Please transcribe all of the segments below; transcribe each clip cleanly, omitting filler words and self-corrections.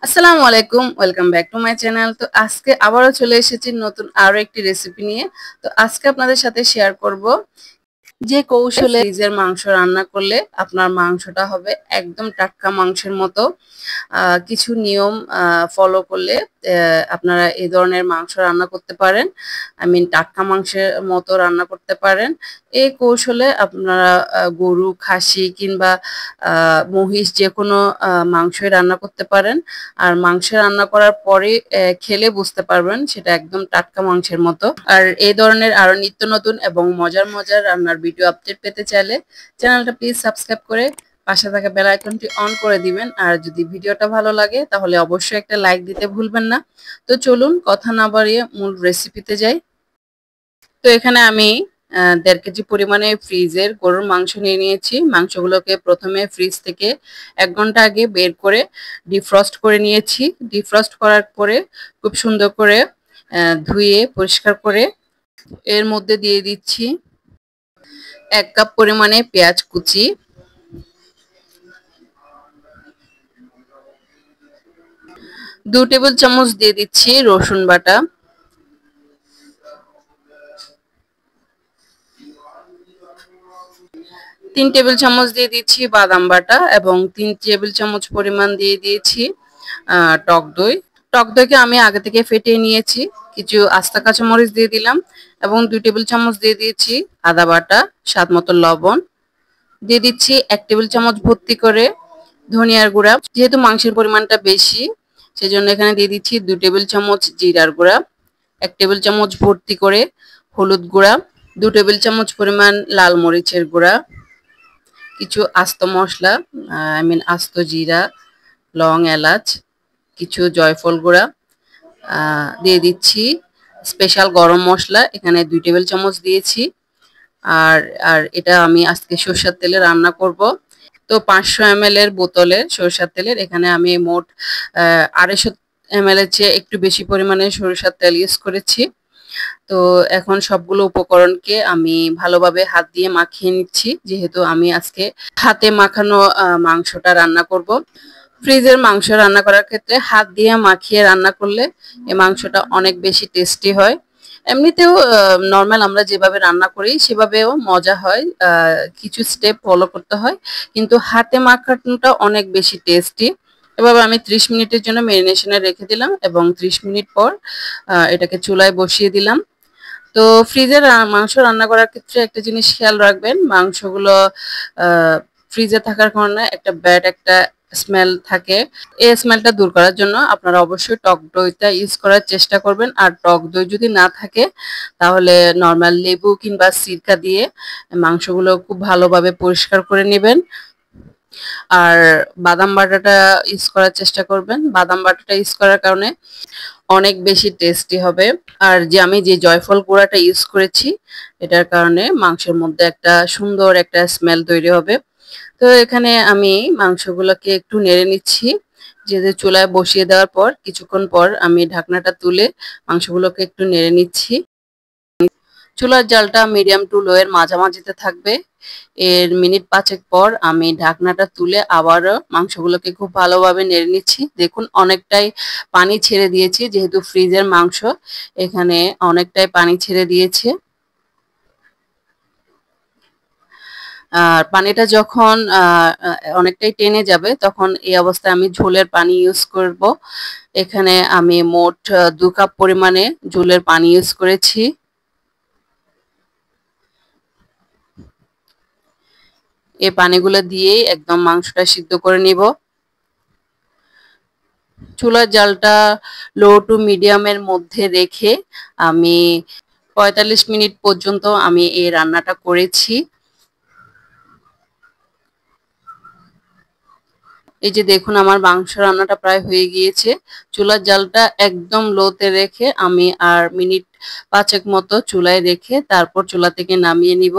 আসসালামু আলাইকুম, welcome back to my channel. তো আজকে আবারও চলে এসেছি নতুন আরো একটি রেসিপি নিয়ে। তো আজকে আপনাদের সাথে শেয়ার করব যে কৌশলে ফ্রিজের মাংস রান্না করলে আপনার মাংসটা হবে একদম টাটকা মাংসের মতো। কিছু নিয়ম ফলো করলে আপনারা এই ধরনের মাংস রান্না করতে পারেন। টাটকা মাংসের মতো রান্না করতে পারেন। এই কৌশলে আপনারা গরু, খাসি কিংবা মহিষ যেকোনো মাংসই রান্না করতে পারেন। আর মাংস রান্না করার পরে খেলে বুঝতে পারবেন সেটা একদম টাটকা মাংসের মতো। আর এই ধরনের আরো নিত্য নতুন এবং মজার মজার রান্নার ভিডিও আপডেট পেতে চাইলে চ্যানেলটা প্লিজ সাবস্ক্রাইব করে পাশে থাকা বেল আইকনটি অন করে দিবেন। আর যদি ভিডিওটা ভালো লাগে তাহলে অবশ্যই একটা লাইক দিতে ভুলবেন না। তো চলুন কথা না বাড়িয়ে মূল রেসিপিতে যাই। তো এখানে আমি 1.5 কেজি পরিমাণে ফ্রিজের গরুর মাংস নিয়ে নিয়েছি। মাংসগুলোকে প্রথমে ফ্রিজ থেকে 1 ঘন্টা আগে বের করে ডিফ্রস্ট করে নিয়েছি। ডিফ্রস্ট করার পরে খুব সুন্দর করে ধুয়ে পরিষ্কার করে এর মধ্যে দিয়ে দিচ্ছি 1 কাপ পরিমাণে পেঁয়াজ কুচি, 2 টেবিল চামচ দিয়ে দিচ্ছি রসুন বাটা, 3 টেবিল চামচ দিয়ে দিচ্ছি বাদাম বাটা এবং 3 টেবিল চামচ পরিমাণ দিয়ে দিয়েছি টক দই। টক দইকে আমি আগে থেকে ফেটিয়ে নিয়েছি। কিছু আস্তা কাঁচামরিচ দিয়ে দিলাম এবং 2 টেবিল চামচ দিয়ে দিয়েছি আদা বাটা, স্বাদ মতো লবণ দিয়ে দিচ্ছি, 1 টেবিল চামচ ভর্তি করে ধনিয়ার গুঁড়া। যেহেতু মাংসের পরিমাণটা বেশি সেজন্য এখানে দিয়ে দিচ্ছি 2 টেবিল চামচ জিরার গুঁড়া, 1 টেবিল চামচ ভর্তি করে হলুদ গুঁড়া, 2 টেবিল চামচ পরিমাণ লাল মরিচের গুঁড়া, কিছু আস্ত মশলা আস্ত জিরা, লং, এলাচ, কিছু জয়ফল গুঁড়া দিয়ে দিচ্ছি, স্পেশাল গরম মশলা এখানে 2 টেবিল চামচ দিয়েছি। আর আর এটা আমি আজকে সরষের তেলে রান্না করব। তো 500 ml এর বোতলের সরষের তেলের এখানে আমি মোট 250 ml এর চেয়ে একটু বেশি পরিমাণে সরিষার তেল ইউজ করেছি। তো এখন সবগুলো উপকরণকে আমি ভালোভাবে হাত দিয়ে মাখিয়ে নিচ্ছি, যেহেতু আমি আজকে হাতে মাখানো মাংসটা রান্না করব। ফ্রিজের মাংস রান্না করার ক্ষেত্রে হাত দিয়ে মাখিয়ে রান্না করলে এই মাংসটা অনেক বেশি টেস্টি হয়। এমনিতেও নর্মাল আমরা যেভাবে রান্না করি সেভাবেও মজা হয়। কিছু স্টেপ ফলো করতে হয়, কিন্তু হাতে মাখানোটা অনেক বেশি টেস্টি। এভাবে আমি 30 মিনিটের জন্য ম্যারিনেশনে রেখে দিলাম এবং 30 মিনিট পর এটাকে চুলায় বসিয়ে দিলাম। তো ফ্রিজের মাংস রান্না করার ক্ষেত্রে একটা জিনিস খেয়াল রাখবেন, মাংসগুলো ফ্রিজে থাকার কারণে একটা স্মেল থাকে। এই স্মেলটা দূর করার জন্য আপনারা অবশ্যই টক দইটা ইউজ করার চেষ্টা করবেন। আর টক দই যদি না থাকে তাহলে নর্মাল লেবু কিংবা সিরকা দিয়ে মাংসগুলো খুব ভালোভাবে পরিষ্কার করে নেবেন। আর বাদাম বাটাটা ইউজ করার চেষ্টা করবেন। বাদাম বাটাটা ইউজ করার কারণে অনেক বেশি টেস্টি হবে। আর আমি যে জয়ফল গুঁড়াটা ইউজ করেছি এটার কারণে মাংসের মধ্যে একটা সুন্দর একটা স্মেল তৈরি হবে। তো এখানে আমি মাংসগুলোকে একটু নেড়ে নিচ্ছি। যেহেতু চুলায় বসিয়ে দেওয়ার পর কিছুক্ষণ পর আমি ঢাকনাটা তুলে মাংসগুলোকে একটু নেড়ে নিচ্ছি। চুলার জালটা মিডিয়াম টু লো এর মাঝামাঝিতে থাকবে। এর মিনিট 5 পর আমি ঢাকনাটা তুলে আবারও মাংসগুলোকে খুব ভালোভাবে নেড়ে নিচ্ছি। দেখুন অনেকটাই পানি ছেড়ে দিয়েছি, যেহেতু ফ্রিজের মাংস এখানে অনেকটাই পানি ছেড়ে দিয়েছে। আর পানিটা যখন অনেকটাই টেনে যাবে তখন এই অবস্থায় আমি ঝোলের পানি ইউজ করব। এখানে আমি মোট 2 কাপ পরিমাণে ঝোলের পানি ইউজ করেছি। এই পানিগুলো দিয়েই একদম মাংসটা সিদ্ধ করে নিব। চুলার জালটা লো টু মিডিয়ামের মধ্যে রেখে আমি 45 মিনিট পর্যন্ত আমি এই রান্নাটা করেছি। এই যে দেখুন আমার মাংস রান্নাটা প্রায় হয়ে গিয়েছে। চুলার জালটা একদম লোতে রেখে আমি আর মিনিট 5 মতো চুলায় রেখে তারপর চুলা থেকে নামিয়ে নিব।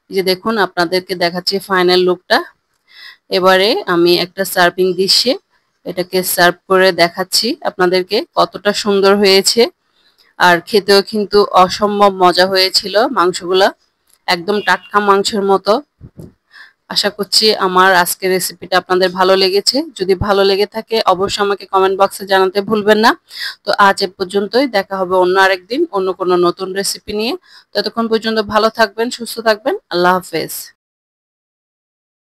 এই যে দেখুন আপনাদেরকে দেখাচ্ছি ফাইনাল লুকটা। এবারে আমি একটা সার্ভিং ডিশে এটাকে সার্ভ করে দেখাচ্ছি আপনাদেরকে কতটা সুন্দর হয়েছে। আর খেতেও কিন্তু অসম্ভব মজা হয়েছিল মাংসগুলা, একদম টাটকা মাংসের মতো। আশা করছি আমার আজকের রেসিপিটা আপনাদের ভালো লেগেছে। যদি ভালো লেগে থাকে অবশ্যই আমাকে কমেন্ট বক্সে জানাতে ভুলবেন না। তো আজ এ পর্যন্তই, দেখা হবে অন্য আরেকদিন অন্য কোনো নতুন রেসিপি নিয়ে। ততক্ষণ পর্যন্ত ভালো থাকবেন, সুস্থ থাকবেন। আল্লাহ হাফেজ।